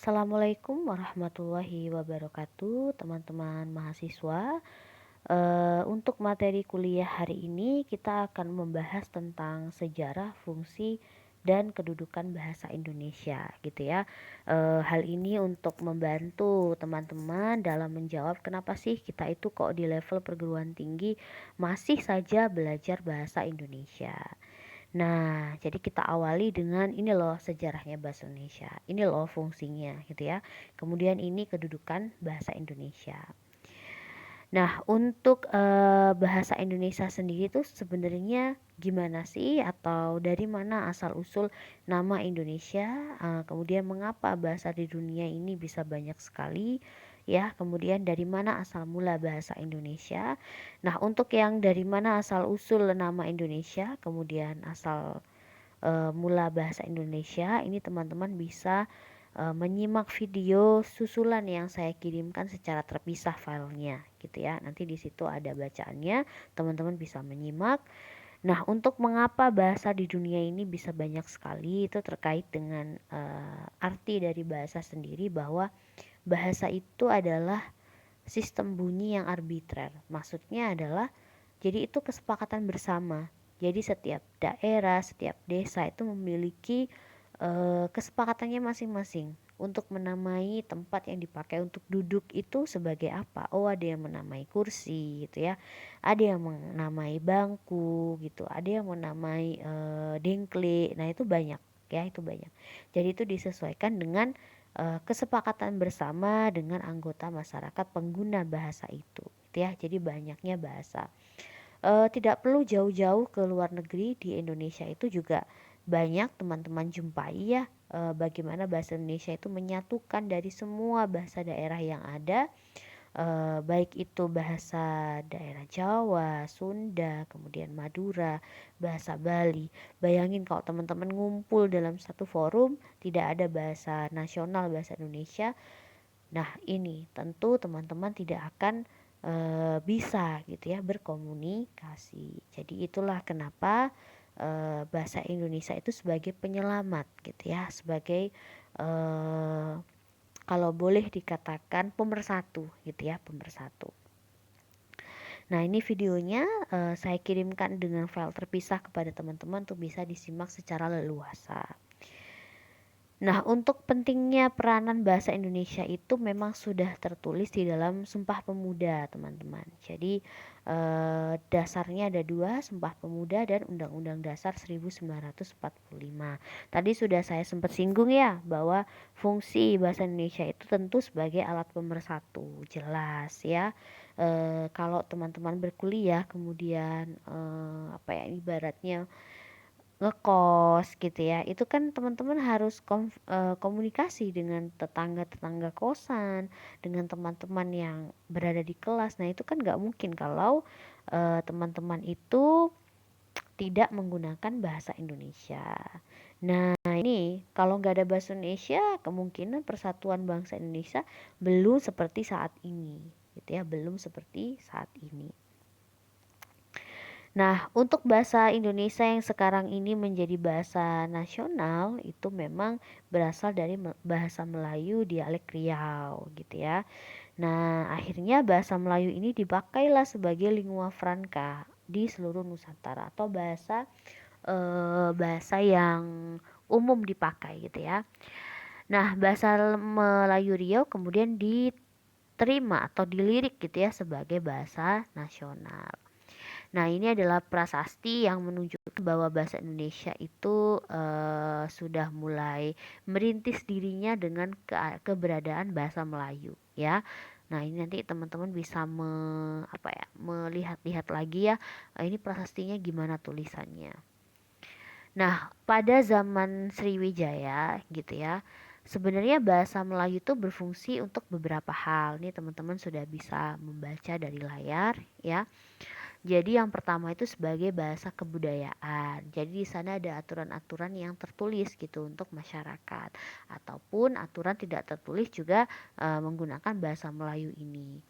Assalamualaikum warahmatullahi wabarakatuh, teman-teman mahasiswa. Untuk materi kuliah hari ini kita akan membahas tentang sejarah, fungsi, dan kedudukan bahasa Indonesia, gitu ya. Hal ini untuk membantu teman-teman dalam menjawab kenapa sih kita itu kok di level perguruan tinggi masih saja belajar bahasa Indonesia. Nah, jadi kita awali dengan ini loh sejarahnya bahasa Indonesia. Ini loh fungsinya gitu ya. Kemudian ini kedudukan bahasa Indonesia. Nah, untuk bahasa Indonesia sendiri tuh sebenarnya gimana sih atau dari mana asal usul nama Indonesia? Kemudian mengapa bahasa di dunia ini bisa banyak sekali? Ya, kemudian dari mana asal mula bahasa Indonesia? Nah, untuk yang dari mana asal usul nama Indonesia, kemudian asal mula bahasa Indonesia, ini teman-teman bisa menyimak video susulan yang saya kirimkan secara terpisah filenya gitu ya. Nanti di situ ada bacaannya, teman-teman bisa menyimak. Nah, untuk mengapa bahasa di dunia ini bisa banyak sekali itu terkait dengan arti dari bahasa sendiri, bahwa bahasa itu adalah sistem bunyi yang arbitrer. Maksudnya adalah jadi itu kesepakatan bersama. Jadi setiap daerah, setiap desa itu memiliki kesepakatannya masing-masing untuk menamai tempat yang dipakai untuk duduk itu sebagai apa. Oh, ada yang menamai kursi gitu ya. Ada yang menamai bangku gitu. Ada yang menamai dengklik. Nah, itu banyak ya, itu banyak. Jadi itu disesuaikan dengan kesepakatan bersama dengan anggota masyarakat pengguna bahasa itu. Gitu ya. Jadi banyaknya bahasa. Tidak perlu jauh-jauh ke luar negeri, di Indonesia itu juga banyak teman-teman jumpai ya, bagaimana bahasa Indonesia itu menyatukan dari semua bahasa daerah yang ada, baik itu bahasa daerah Jawa, Sunda, kemudian Madura, bahasa Bali. Bayangin kalau teman-teman ngumpul dalam satu forum tidak ada bahasa nasional, bahasa Indonesia. Nah, ini tentu teman-teman tidak akan bisa gitu ya berkomunikasi. Jadi itulah kenapa bahasa Indonesia itu sebagai penyelamat gitu ya, sebagai kalau boleh dikatakan pemersatu gitu ya, pemersatu. Nah, ini videonya saya kirimkan dengan file terpisah kepada teman-teman untuk bisa disimak secara leluasa. Nah, untuk pentingnya peranan bahasa Indonesia itu memang sudah tertulis di dalam Sumpah Pemuda, teman-teman. Jadi, dasarnya ada dua, Sumpah Pemuda dan Undang-Undang Dasar 1945. Tadi sudah saya sempat singgung ya, bahwa fungsi bahasa Indonesia itu tentu sebagai alat pemersatu, jelas ya. Kalau teman-teman berkuliah, kemudian apa ya, ibaratnya ngekos gitu ya, itu kan teman-teman harus komunikasi dengan tetangga-tetangga kosan, dengan teman-teman yang berada di kelas. Nah, itu kan nggak mungkin kalau teman-teman itu tidak menggunakan bahasa Indonesia. Nah, ini kalau nggak ada bahasa Indonesia, kemungkinan persatuan bangsa Indonesia belum seperti saat ini gitu ya, belum seperti saat ini. Nah, untuk bahasa Indonesia yang sekarang ini menjadi bahasa nasional itu memang berasal dari bahasa Melayu dialek Riau gitu ya. Nah, akhirnya bahasa Melayu ini dipakailah sebagai lingua franca di seluruh Nusantara, atau bahasa yang umum dipakai gitu ya. Nah, bahasa Melayu Riau kemudian diterima atau dilirik gitu ya sebagai bahasa nasional. Nah, ini adalah prasasti yang menunjukkan bahwa bahasa Indonesia itu sudah mulai merintis dirinya dengan keberadaan bahasa Melayu ya. Nah, ini nanti teman-teman bisa melihat-lihat lagi ya, ini prasastinya gimana tulisannya. Nah, pada zaman Sriwijaya gitu ya, sebenarnya bahasa Melayu itu berfungsi untuk beberapa hal. Nih teman-teman sudah bisa membaca dari layar ya. Jadi yang pertama itu sebagai bahasa kebudayaan. Jadi di sana ada aturan-aturan yang tertulis gitu untuk masyarakat, ataupun aturan tidak tertulis juga menggunakan bahasa Melayu ini.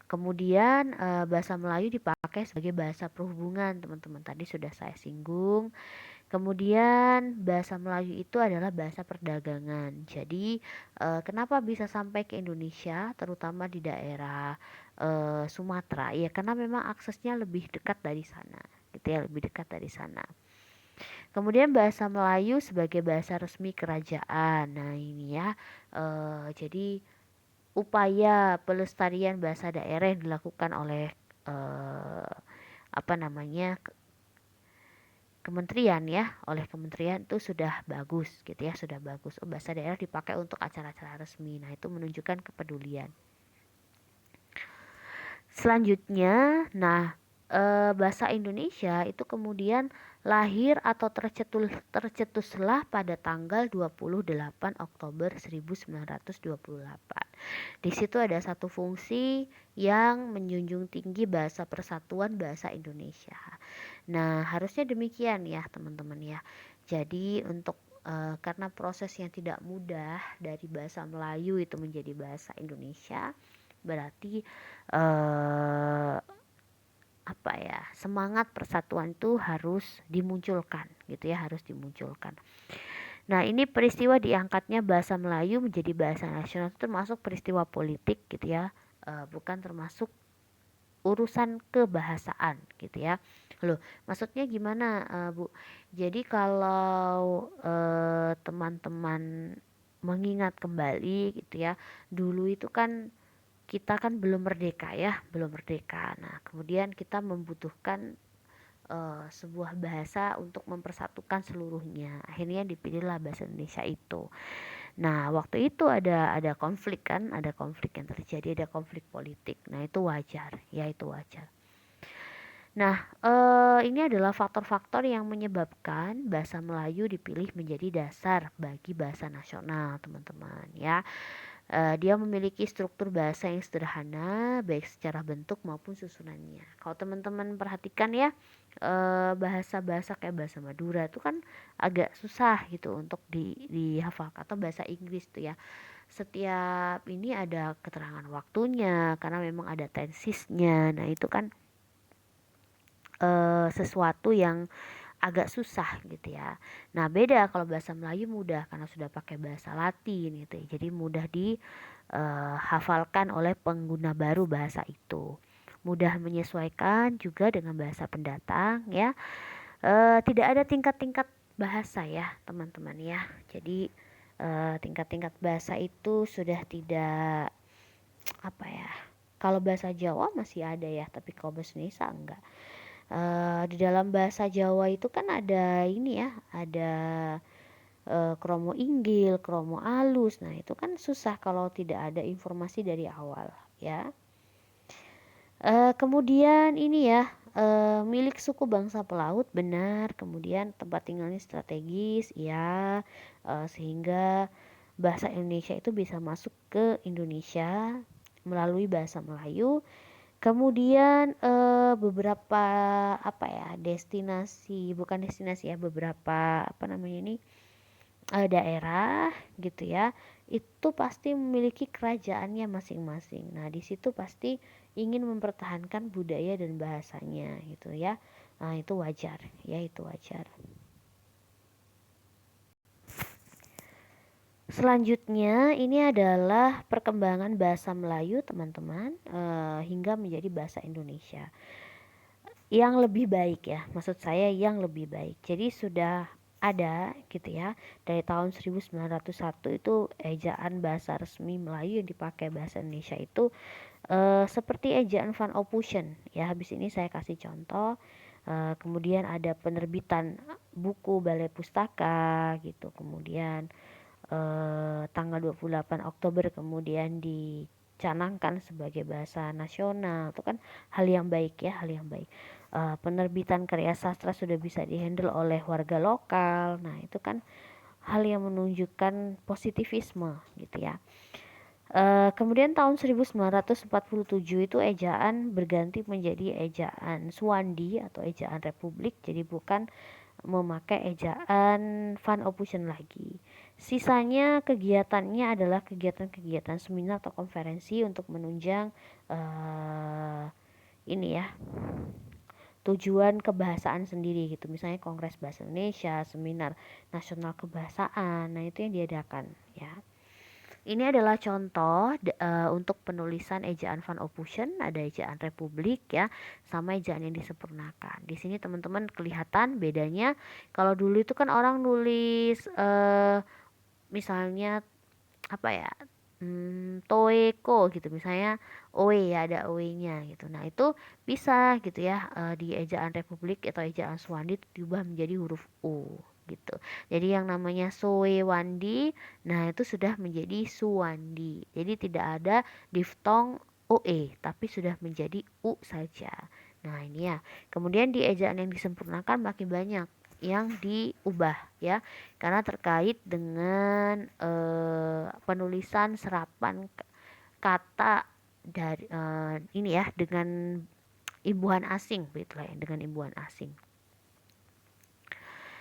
Kemudian bahasa Melayu dipakai sebagai bahasa perhubungan, teman-teman. Tadi sudah saya singgung. Kemudian bahasa Melayu itu adalah bahasa perdagangan. Jadi kenapa bisa sampai ke Indonesia, terutama di daerah Sumatera? Ya karena memang aksesnya lebih dekat dari sana, gitu ya, lebih dekat dari sana. Kemudian bahasa Melayu sebagai bahasa resmi kerajaan. Nah ini ya, jadi upaya pelestarian bahasa daerah yang dilakukan oleh eh, apa namanya kementerian ya, oleh kementerian itu sudah bagus gitu ya, sudah bagus. Oh, bahasa daerah dipakai untuk acara-acara resmi. Nah, itu menunjukkan kepedulian. Selanjutnya, nah bahasa Indonesia itu kemudian lahir atau tercetuslah pada tanggal 28 Oktober 1928. Di situ ada satu fungsi yang menjunjung tinggi bahasa persatuan bahasa Indonesia. Nah, harusnya demikian ya, teman-teman ya. Jadi untuk karena proses yang tidak mudah dari bahasa Melayu itu menjadi bahasa Indonesia, berarti eh, apa ya, semangat persatuan itu harus dimunculkan gitu ya, harus dimunculkan. Nah, ini peristiwa diangkatnya bahasa Melayu menjadi bahasa nasional itu termasuk peristiwa politik gitu ya, bukan termasuk urusan kebahasaan gitu ya. Loh, maksudnya gimana, Bu? Jadi kalau teman-teman mengingat kembali gitu ya, dulu itu kan kita kan belum merdeka ya, belum merdeka. Nah, kemudian kita membutuhkan sebuah bahasa untuk mempersatukan seluruhnya. Akhirnya dipilihlah bahasa Indonesia itu. Nah, waktu itu ada konflik kan, ada konflik yang terjadi, ada konflik politik. Nah, itu wajar, ya itu wajar. Nah, ini adalah faktor-faktor yang menyebabkan bahasa Melayu dipilih menjadi dasar bagi bahasa nasional, teman-teman ya. Dia memiliki struktur bahasa yang sederhana, baik secara bentuk maupun susunannya. Kalau teman-teman perhatikan ya, bahasa-bahasa kayak bahasa Madura itu kan agak susah gitu untuk dihafalkan, atau bahasa Inggris tuh ya. Setiap ini ada keterangan waktunya karena memang ada tensisnya. Nah, itu kan sesuatu yang agak susah gitu ya. Nah, beda kalau bahasa Melayu mudah karena sudah pakai bahasa Latin gitu ya. Jadi mudah dihafalkan oleh pengguna baru bahasa itu. Mudah menyesuaikan juga dengan bahasa pendatang ya. Tidak ada tingkat-tingkat bahasa ya, teman-teman ya. Jadi tingkat-tingkat bahasa itu sudah tidak apa ya. Kalau bahasa Jawa masih ada ya, tapi kalau bahasa Indonesia enggak. Di dalam bahasa Jawa itu kan ada ini ya, ada kromo inggil, kromo alus. Nah, itu kan susah kalau tidak ada informasi dari awal, ya. Kemudian ini ya, milik suku bangsa pelaut benar, kemudian tempat tinggalnya strategis, ya, sehingga bahasa Indonesia itu bisa masuk ke Indonesia melalui bahasa Melayu. Kemudian beberapa apa ya, destinasi, bukan destinasi ya, beberapa apa namanya ini, daerah gitu ya, itu pasti memiliki kerajaannya masing-masing. Nah, di situ pasti ingin mempertahankan budaya dan bahasanya gitu ya. Nah, itu wajar ya, itu wajar. Selanjutnya ini adalah perkembangan bahasa Melayu teman-teman, hingga menjadi bahasa Indonesia yang lebih baik ya, maksud saya yang lebih baik. Jadi sudah ada gitu ya, dari tahun 1901 itu ejaan bahasa resmi Melayu yang dipakai bahasa Indonesia itu seperti ejaan Van Ophusen ya. Habis ini saya kasih contoh. Kemudian ada penerbitan buku Balai Pustaka gitu. Kemudian tanggal 28 Oktober kemudian dicanangkan sebagai bahasa nasional. Itu kan hal yang baik ya, hal yang baik. Penerbitan karya sastra sudah bisa dihandle oleh warga lokal. Nah, itu kan hal yang menunjukkan positivisme gitu ya. Kemudian tahun 1947 itu ejaan berganti menjadi ejaan Suwandi atau ejaan Republik, jadi bukan memakai ejaan Van Ophusen lagi. Sisanya kegiatannya adalah kegiatan-kegiatan seminar atau konferensi untuk menunjang ini ya, tujuan kebahasaan sendiri gitu. Misalnya Kongres Bahasa Indonesia, Seminar Nasional Kebahasaan. Nah, itu yang diadakan ya. Ini adalah contoh untuk penulisan ejaan Van Ophusen, ada ejaan Republik ya, sama ejaan yang disempurnakan. Di sini teman-teman kelihatan bedanya. Kalau dulu itu kan orang nulis misalnya apa ya, toeko gitu misalnya, oe ya, ada oe-nya gitu. Nah itu bisa gitu ya, di ejaan Republik atau ejaan Swandi diubah menjadi huruf U gitu. Jadi yang namanya Soewandi, nah itu sudah menjadi Suwandi. Jadi tidak ada diftong oe, tapi sudah menjadi u saja. Nah ini ya. Kemudian di ejaan yang disempurnakan makin banyak yang diubah ya, karena terkait dengan penulisan serapan kata dari ini ya, dengan imbuhan asing begitu lah ya, dengan imbuhan asing.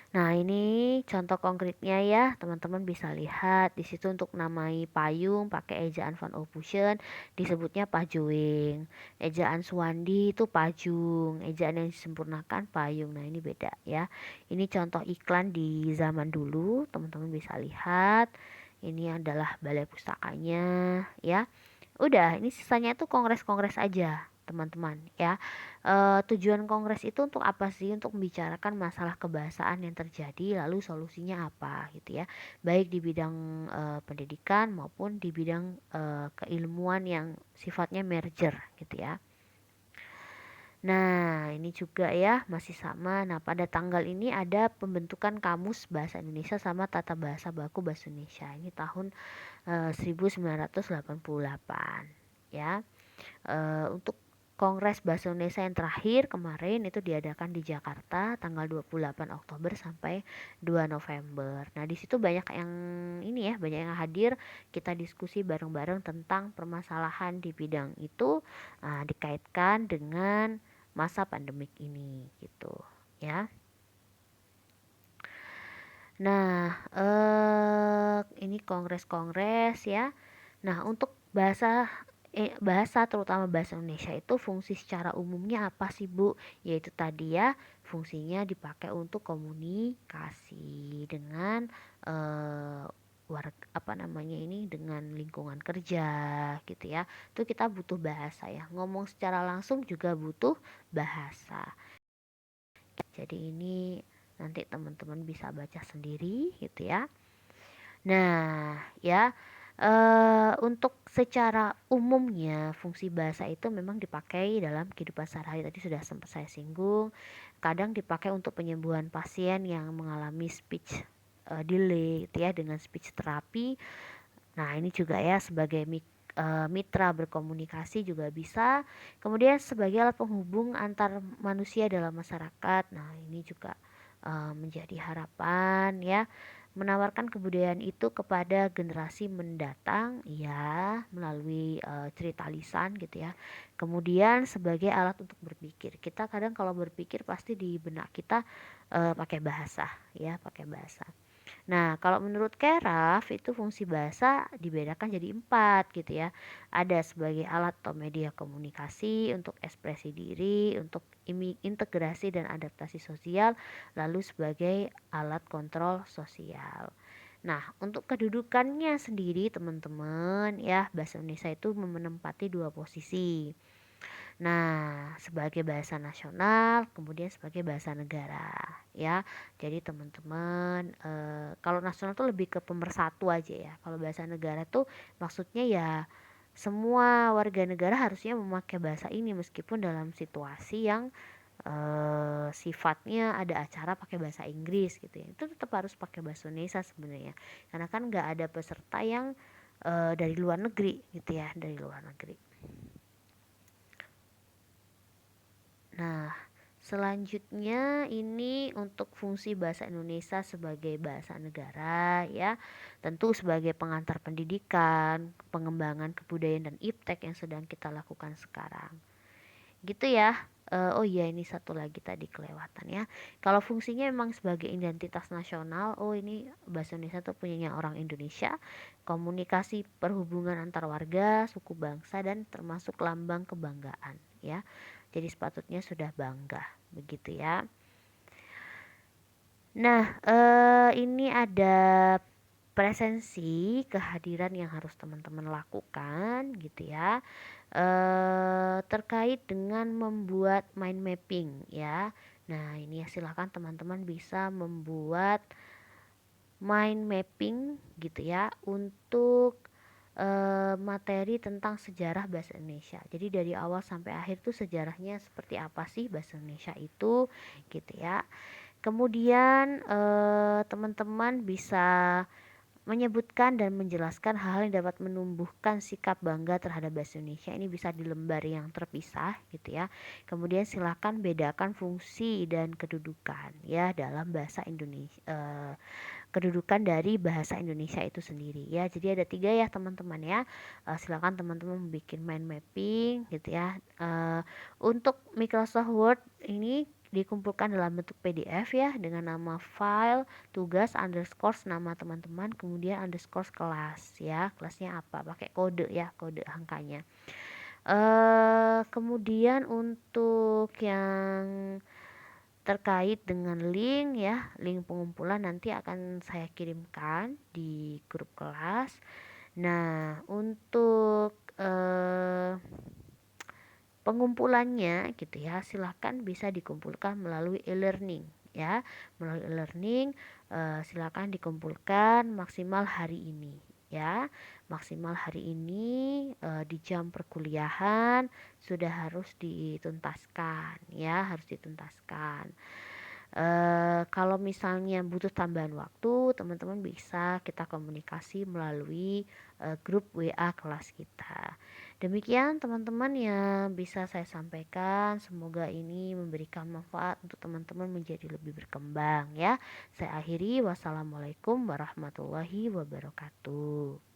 Nah, ini contoh konkretnya ya, teman-teman bisa lihat di situ untuk namai payung pakai ejaan Van Ophusen disebutnya pajuing. Ejaan Swandi itu pajung, ejaan yang disempurnakan payung. Nah, ini beda ya. Ini contoh iklan di zaman dulu, teman-teman bisa lihat. Ini adalah balai pustakanya ya. Udah, ini sisanya tuh kongres-kongres aja, teman-teman ya. Tujuan kongres itu untuk apa sih? Untuk membicarakan masalah kebahasaan yang terjadi, lalu solusinya apa gitu ya. Baik di bidang pendidikan maupun di bidang keilmuan yang sifatnya merger gitu ya. Nah, ini juga ya masih sama. Nah, pada tanggal ini ada pembentukan Kamus Bahasa Indonesia sama Tata Bahasa Baku Bahasa Indonesia. Ini tahun 1988 ya. Untuk Kongres Bahasa Indonesia yang terakhir kemarin itu diadakan di Jakarta tanggal 28 Oktober sampai 2 November. Nah, di situ banyak yang ini ya, banyak yang hadir. Kita diskusi bareng-bareng tentang permasalahan di bidang itu, dikaitkan dengan masa pandemik ini gitu ya. Nah, ini kongres-kongres ya. Nah, untuk bahasa terutama bahasa Indonesia itu fungsi secara umumnya apa sih, Bu? Yaitu tadi ya, fungsinya dipakai untuk komunikasi dengan warga, apa namanya ini, dengan lingkungan kerja gitu ya. Itu kita butuh bahasa ya. Ngomong secara langsung juga butuh bahasa. Jadi ini nanti teman-teman bisa baca sendiri gitu ya. Nah, ya, untuk secara umumnya fungsi bahasa itu memang dipakai dalam kehidupan sehari-hari, tadi sudah sempat saya singgung. Kadang dipakai untuk penyembuhan pasien yang mengalami speech delay gitu ya, dengan speech therapy. Nah, ini juga ya sebagai mitra berkomunikasi juga bisa. Kemudian sebagai alat penghubung antar manusia dalam masyarakat. Nah, ini juga menjadi harapan ya, menawarkan kebudayaan itu kepada generasi mendatang ya, melalui cerita lisan gitu ya. Kemudian sebagai alat untuk berpikir. Kita kadang kalau berpikir pasti di benak kita pakai bahasa ya, pakai bahasa. Nah, kalau menurut Keraf itu fungsi bahasa dibedakan jadi 4 gitu ya. Ada sebagai alat atau media komunikasi, untuk ekspresi diri, untuk integrasi dan adaptasi sosial, lalu sebagai alat kontrol sosial. Nah, untuk kedudukannya sendiri teman-teman ya, bahasa Indonesia itu menempati 2 posisi. Nah, sebagai bahasa nasional, kemudian sebagai bahasa negara, ya. Jadi teman-teman, kalau nasional tuh lebih ke pemersatu aja ya. Kalau bahasa negara tuh maksudnya ya semua warga negara harusnya memakai bahasa ini meskipun dalam situasi yang sifatnya ada acara pakai bahasa Inggris gitu ya. Itu tetap harus pakai bahasa Indonesia sebenarnya. Karena kan nggak ada peserta yang dari luar negeri gitu ya, dari luar negeri. Nah, selanjutnya ini untuk fungsi bahasa Indonesia sebagai bahasa negara ya. Tentu sebagai pengantar pendidikan, pengembangan kebudayaan dan iptek yang sedang kita lakukan sekarang. Gitu ya. Oh iya, ini satu lagi tadi kelewatan ya. Kalau fungsinya memang sebagai identitas nasional, oh ini bahasa Indonesia tuh punyanya orang Indonesia, komunikasi perhubungan antar warga, suku bangsa dan termasuk lambang kebanggaan ya. Jadi sepatutnya sudah bangga, begitu ya. Nah, ini ada presensi kehadiran yang harus teman-teman lakukan gitu ya, terkait dengan membuat mind mapping ya. Nah ini ya, silahkan teman-teman bisa membuat mind mapping gitu ya untuk materi tentang sejarah bahasa Indonesia. Jadi dari awal sampai akhir tuh sejarahnya seperti apa sih bahasa Indonesia itu gitu ya. Kemudian teman-teman bisa menyebutkan dan menjelaskan hal yang dapat menumbuhkan sikap bangga terhadap bahasa Indonesia. Ini bisa di lembar yang terpisah gitu ya. Kemudian silakan bedakan fungsi dan kedudukan ya dalam bahasa Indonesia, kedudukan dari bahasa Indonesia itu sendiri ya. Jadi ada 3 ya teman-teman ya. Silakan teman-teman bikin mind mapping gitu ya. Untuk Microsoft Word ini dikumpulkan dalam bentuk PDF ya, dengan nama file tugas underscore nama teman-teman, kemudian underscore kelas ya, kelasnya apa, pakai kode ya, kode angkanya. Kemudian untuk yang terkait dengan link ya, link pengumpulan nanti akan saya kirimkan di grup kelas. Nah untuk pengumpulannya gitu ya, silahkan bisa dikumpulkan melalui e-learning ya, melalui e-learning. Silahkan dikumpulkan maksimal hari ini ya, maksimal hari ini di jam perkuliahan sudah harus dituntaskan ya, harus dituntaskan. Kalau misalnya butuh tambahan waktu, teman-teman bisa kita komunikasi melalui grup WA kelas kita. Demikian teman-teman yang bisa saya sampaikan. Semoga ini memberikan manfaat untuk teman-teman menjadi lebih berkembang ya. Saya akhiri, wassalamualaikum warahmatullahi wabarakatuh.